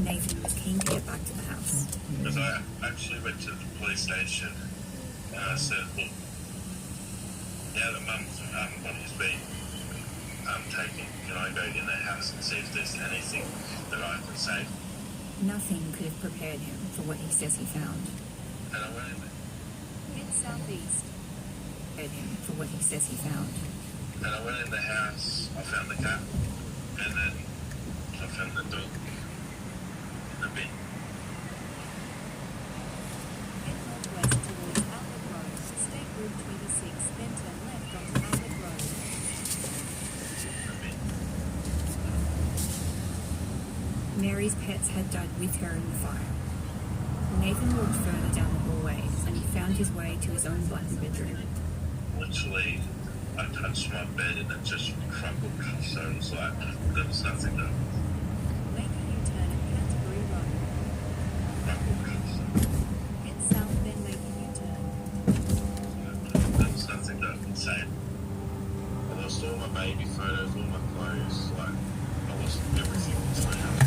Nathan was keen to get back to the house. Because I actually went to the police station and I said, look, now that Mum's body's been taken, can I go in the house and see if there's anything that I can save? Nothing could have prepared him for what he says he found. And I went in there. Head southeast. Prepared him for what he says he found. And I went in the house, I found the cat, and then I found the dog in the bin. Head northwest towards Albert Road, State Route 26, then turn left onto Albert Road. In the bin. Mary's pets had died with her in the fire. Nathan walked further down the hallway and he found his way to his own blanket bedroom. Literally, I touched my bed and it just crumbled, so it was like, there was nothing that Make a U-turn at Canterbury Road. crumbled, Head south, then make a U-turn. so there was nothing that I could say. I lost all my baby photos, all my clothes, like, I lost everything to my house.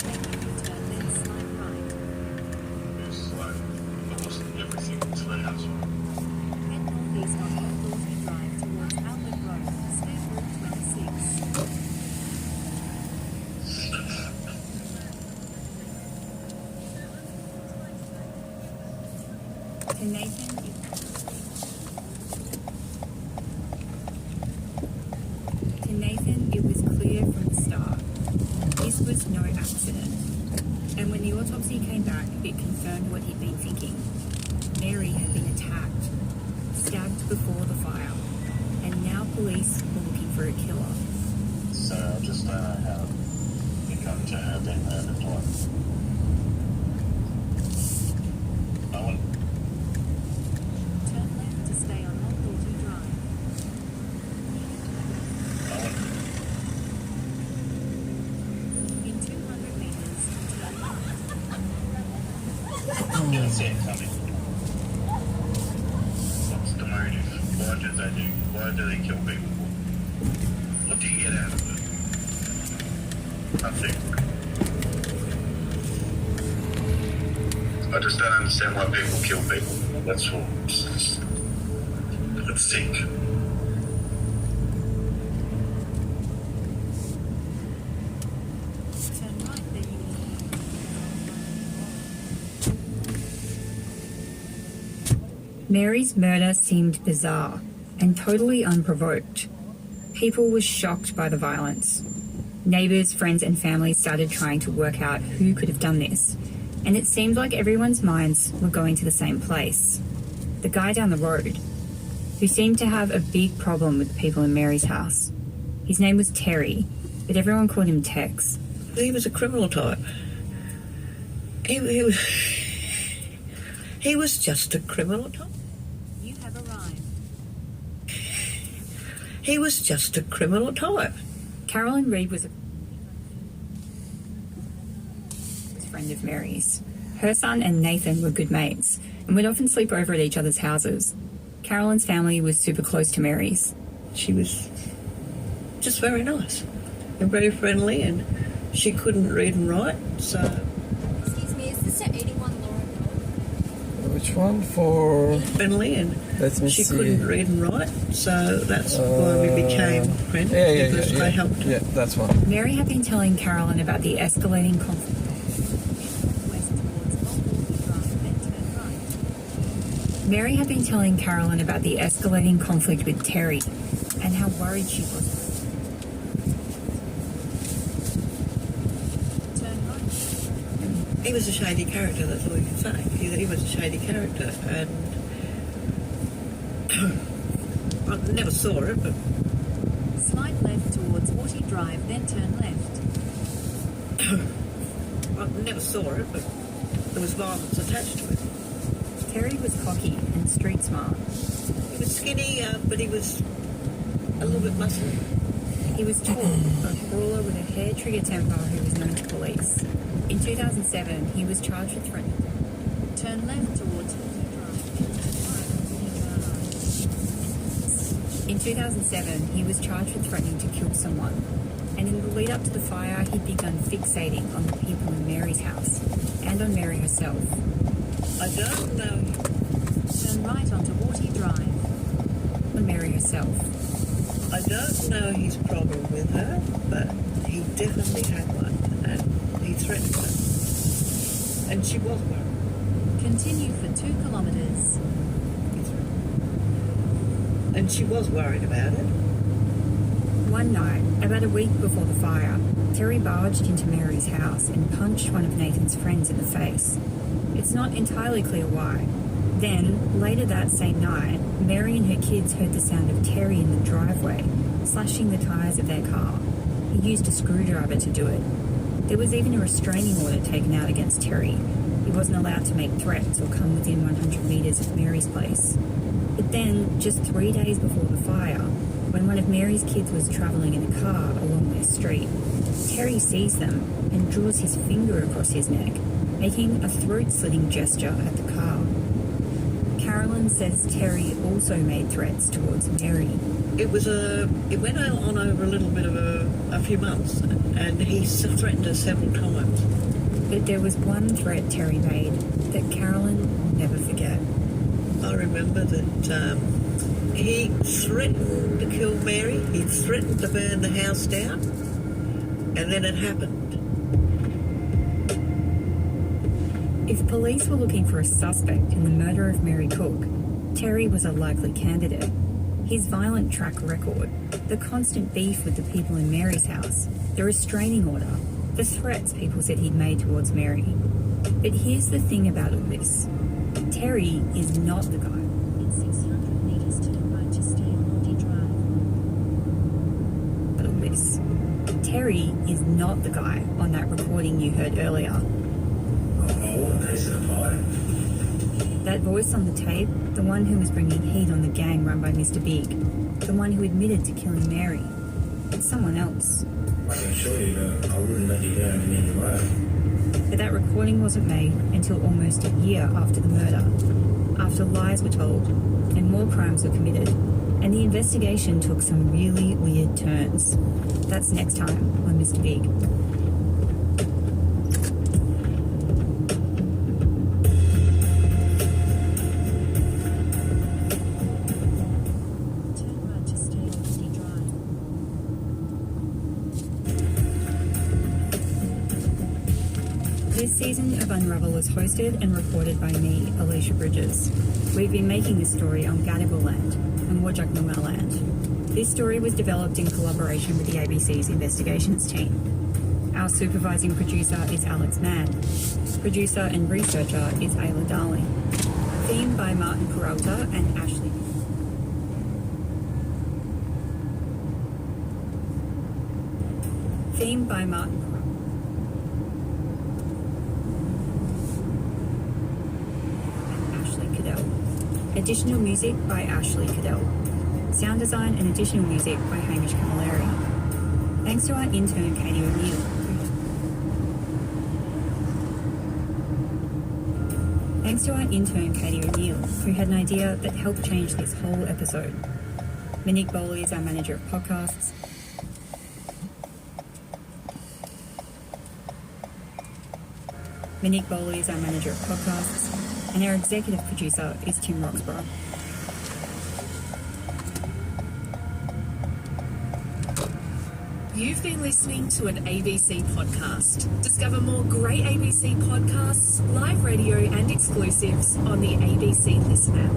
Make a U-turn, then slide right. It was like, I lost everything to my house. Head northeast on Old Dorothy Drive towards Albert Road, State Route 26. To Nathan, it was clear from the start. This was no accident. And when the autopsy came back, it confirmed what he'd been thinking. Mary had been attacked, stabbed before the fire, and now police were looking for a killer. So I just don't know how you come to her being murdered twice. I want Turn left to stay on Old Dorothy Drive. In 200 meters, turn right. didn't see it coming. What's the motive? Why do they do? Why do they kill people? What do you get out of it? Nothing. I just don't understand why people kill people. That's all. It's sick. Turn right, then you Mary's murder seemed bizarre and totally unprovoked. People were shocked by the violence. Neighbours, friends and family started trying to work out who could have done this, and it seemed like everyone's minds were going to the same place. The guy down the road, who seemed to have a big problem with the people in Mary's house. His name was Terry, but everyone called him Tex. He was a criminal type. He was just a criminal type. You have arrived. He was just a criminal type. Carolyn Reed was a friend of Mary's. Her son and Nathan were good mates and would often sleep over at each other's houses. Carolyn's family was super close to Mary's. She was just very nice and very friendly, and she couldn't read and write, so Excuse me, is this at 81 Lauren Road? Which one? For... friendly, and Let me she see. couldn't read and write, so that's why we became friends, because I helped. Yeah, that's one. Mary had been telling Carolyn about the escalating conflict. West towards Old Dorothy Drive, then turn right. Mary had been telling Carolyn about the escalating conflict with Terry and how worried she was. Turn right. He was a shady character, that's all you can say. He was a shady character, and I never saw it, but Slide left towards Warty Drive, then turn left. I never saw it, but there was violence attached to it. Terry was cocky and street smart. He was skinny, but he was a little bit muscly. He was tall, a brawler with a hair-trigger temper who was known to police. In 2007, he was charged with threatening. Turn left towards Warty Drive, then turn right. In 2007, he was charged with threatening to kill someone. And and in the lead up to the fire, he'd begun fixating on the people in Mary's house and on Mary herself. I don't know. Turn right onto Warty Drive. On Mary herself. I don't know his problem with her, but he definitely had one, and he threatened her. And she was worried. Continue for 2 kilometres. And she was worried about it. One night, about a week before the fire, Terry barged into Mary's house and punched one of Nathan's friends in the face. It's not entirely clear why. Then, later that same night, Mary and her kids heard the sound of Terry in the driveway, slashing the tyres of their car. He used a screwdriver to do it. There was even a restraining order taken out against Terry. He wasn't allowed to make threats or come within 100 metres of Mary's place. But then, just 3 days before the fire, when one of Mary's kids was travelling in a car along their street, Terry sees them and draws his finger across his neck, making a throat-slitting gesture at the car. Carolyn says Terry also made threats towards Mary. It went on over a little bit of a few months, and he threatened her several times. But there was one threat Terry made that Carolyn will never forget. I remember that he threatened to kill Mary, he threatened to burn the house down, and then it happened. If police were looking for a suspect in the murder of Mary Cook, Terry was a likely candidate. His violent track record, the constant beef with the people in Mary's house, the restraining order, the threats people said he'd made towards Mary. But here's the thing about all this. Terry is not the guy. In 600 metres to the right to stay on Warty Drive. All this. Terry is not the guy on that recording you heard earlier. That voice on the tape, the one who was bringing heat on the gang run by Mr. Big, the one who admitted to killing Mary, it's someone else. I can show you that I wouldn't let you down in any way. But that recording wasn't made until almost a year after the murder, after lies were told and more crimes were committed, and the investigation took some really weird turns. That's next time on Mr. Big. Turn right to stay on Warty Drive. This season of Unravel was hosted and reported by me, Alicia Bridges. We've been making this story on Gadigal land and Wajak Noongar land. This story was developed in collaboration with the ABC's investigations team. Our supervising producer is Alex Mann. Producer and researcher is Ayla Darling. Theme by Martin Peralta and Ashley. Theme by Martin Peralta. Additional music by Ashley Cadell. Sound design and additional music by Hamish Camilleri. Thanks to our intern Katie O'Neill. Who had an idea that helped change this whole episode. Monique Bowley is our manager of podcasts. And our executive producer is Tim Roxburgh. You've been listening to an ABC podcast. Discover more great ABC podcasts, live radio and exclusives on the ABC Listen app.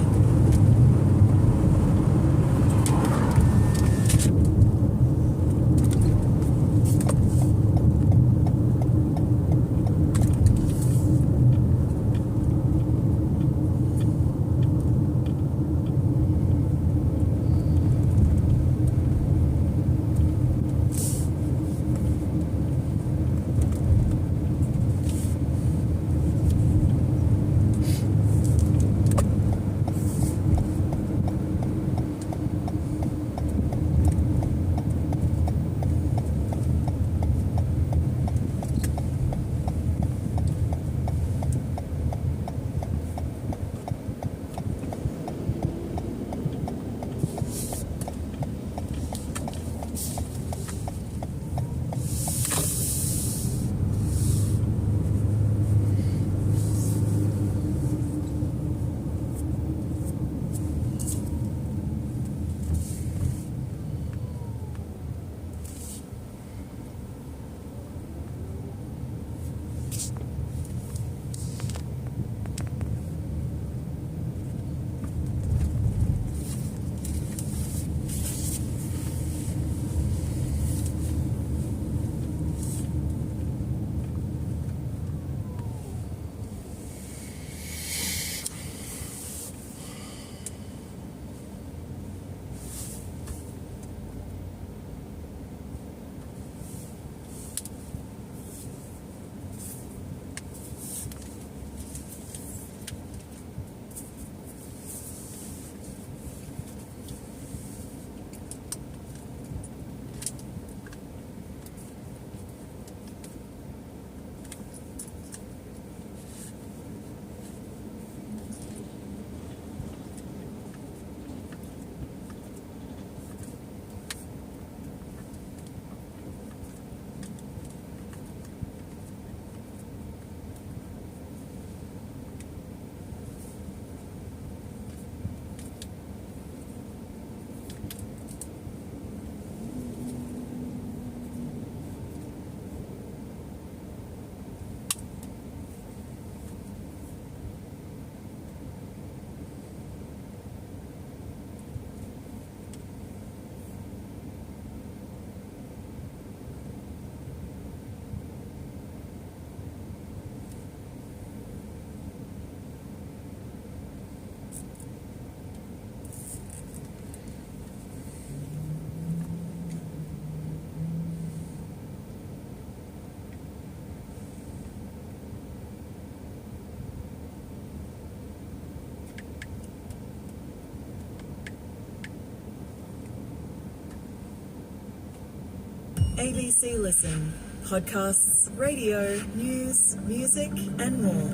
ABC Listen. Podcasts, radio, news, music and more.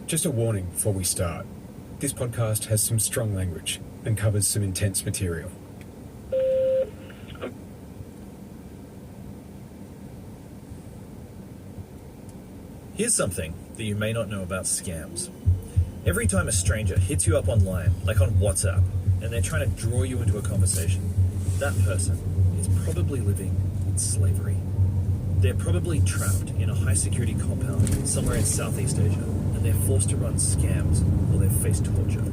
Just a warning before we start. This podcast has some strong language and covers some intense material. Here's something that you may not know about scams. Every time a stranger hits you up online, like on WhatsApp, and they're trying to draw you into a conversation, that person is probably living in slavery. They're probably trapped in a high-security compound somewhere in Southeast Asia, and they're forced to run scams or they face torture.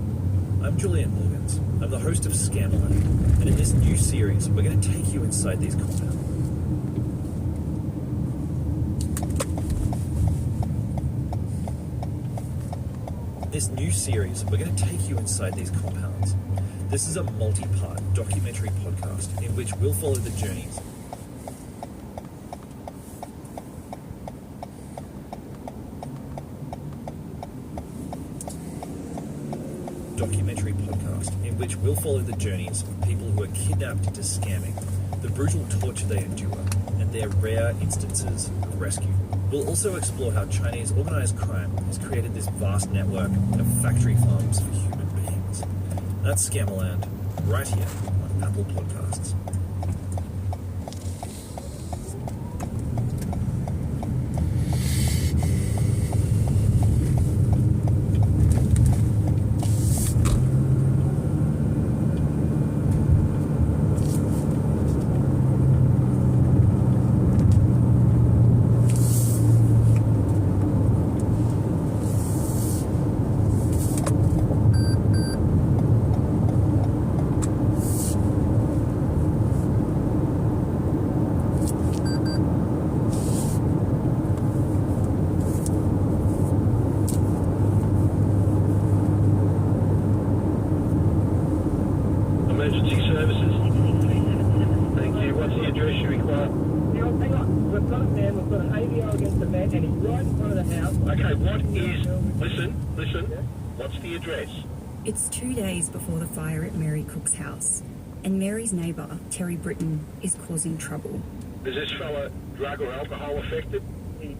I'm Julian Morgans. I'm the host of Scammerland, and in this new series, we're going to take you inside these compounds. This new series, we're going to take you inside these compounds. This is a multi-part documentary podcast in which we'll follow the journeys of people who are kidnapped into scamming, the brutal torture they endure, and their rare instances of rescue. We'll also explore how Chinese organised crime has created this vast network of factory farms for human beings. That's Scammerland, right here on Apple Podcasts. Emergency services. Thank you. What's the address you require? Now, hang on. We've got a man, we've got an AVO against the van, and he's right in front of the house. Okay, what is... Listen. What's the address? It's 2 days before the fire at Mary Cook's house, and Mary's neighbour, Terry Britton, is causing trouble. Is this fella drug or alcohol affected? He